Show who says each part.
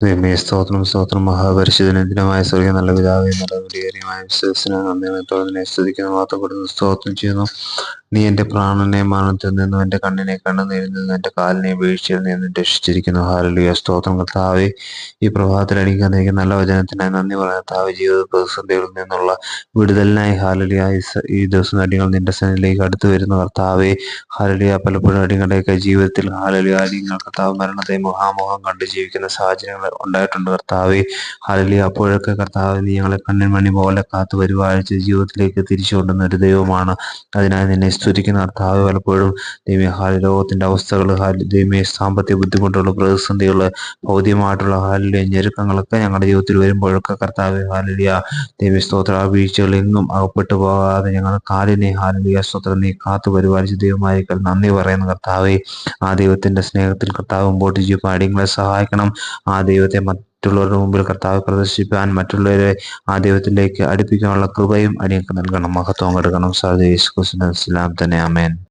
Speaker 1: ദൈവമേ സ്തോത്രം സ്തോത്രം മഹാപരിശുദ്ധനമായ സ്വർഗീയ നല്ല പിതാവേ നല്ല വിലയേറിയമായ വിശ്വസിനെ നന്ദിമത്തോടെ സ്തുതിക്കുന്നു വാർത്തപ്പെടുന്നു സ്തോത്രം ചെയ്യുന്നു. നീ എൻ്റെ പ്രാണനെ മരണത്തിൽ നിന്നും എൻ്റെ കണ്ണിനെ കണ്ണുനീരിൽ നിന്നും എൻ്റെ കാലിനെ വീഴ്ചയിൽ നിന്നും രക്ഷിച്ചിരിക്കുന്നു. ഹല്ലേലൂയ സ്തോത്രം കർത്താവേ. ഈ പ്രഭാതത്തിൽ എനിക്ക് നല്ല വചനത്തിനായി നന്ദി പറയുന്ന കർത്താവേ. ജീവിത പ്രതിസന്ധികളിൽ നിന്നുള്ള വിടുതലിനായി ഹല്ലേലൂയ. ഈ ദിവസം അടിയങ്ങൾ നിന്റെ സന്നിധിയിലേക്ക് അടുത്തു വരുന്ന കർത്താവേ. ഹല്ലേലൂയ. പലപ്പോഴും അടിയങ്ങളുടെയൊക്കെ ജീവിതത്തിൽ ഹല്ലേലൂയ അടിയങ്ങൾ കർത്താവ് മരണത്തെ മുഖാമുഖം കണ്ട് ജീവിക്കുന്ന സാഹചര്യങ്ങൾ ഉണ്ടായിട്ടുണ്ട് കർത്താവേ. ഹല്ലേലൂയ. അപ്പോഴൊക്കെ കർത്താവ് നീ ഞങ്ങളെ കണ്ണിൻ മണി പോലെ കാത്തു പരിപാലിച്ച് ജീവിതത്തിലേക്ക് തിരിച്ചു കൊണ്ടുവന്ന ഒരു ദൈവമാണ്. അതിനായി നിന്നെ സ്തുതിക്കുന്ന കർത്താവ്. പലപ്പോഴും ദൈവമേ ലോകത്തിന്റെ അവസ്ഥകൾ, ദൈവമേ സാമ്പത്തിക ബുദ്ധിമുട്ടുകൾ, പ്രതിസന്ധികൾ, ഭൗതികമായിട്ടുള്ള ഞെരുക്കങ്ങളൊക്കെ ഞങ്ങളുടെ ജീവിതത്തിൽ വരുമ്പോഴൊക്കെ കർത്താവ് ഹല്ലേലൂയ ദൈവമേ സ്തോത്രം. ആ വീഴ്ചകളെങ്ങും അകപ്പെട്ടു പോകാതെ ഞങ്ങളുടെ കാലിനെ ഹല്ലേലൂയ സ്തോത്രം നീ കാത്തു പരിപാലിച്ച ദൈവമായിരിക്കാൻ നന്ദി പറയുന്ന കർത്താവേ. ആ ദൈവത്തിന്റെ സ്നേഹത്തിൽ കർത്താവ് മുമ്പോട്ട് ജീവിക്കാൻ അടിയങ്ങളെ സഹായിക്കണം. ആ ദൈവത്തെ മറ്റുള്ളവരുടെ മുമ്പിൽ കർത്താവ് പ്രദർശിപ്പിക്കാൻ, മറ്റുള്ളവരെ ആ ദൈവത്തിലേക്ക് അടുപ്പിക്കാനുള്ള കൃപയും അടിയങ്ങൾക്ക് നൽകണം. മഹത്വം കൊടുക്കണം. യേശു ക്രിസ്തുവിന്റെ നാമത്തിൽ തന്നെ ആമേൻ.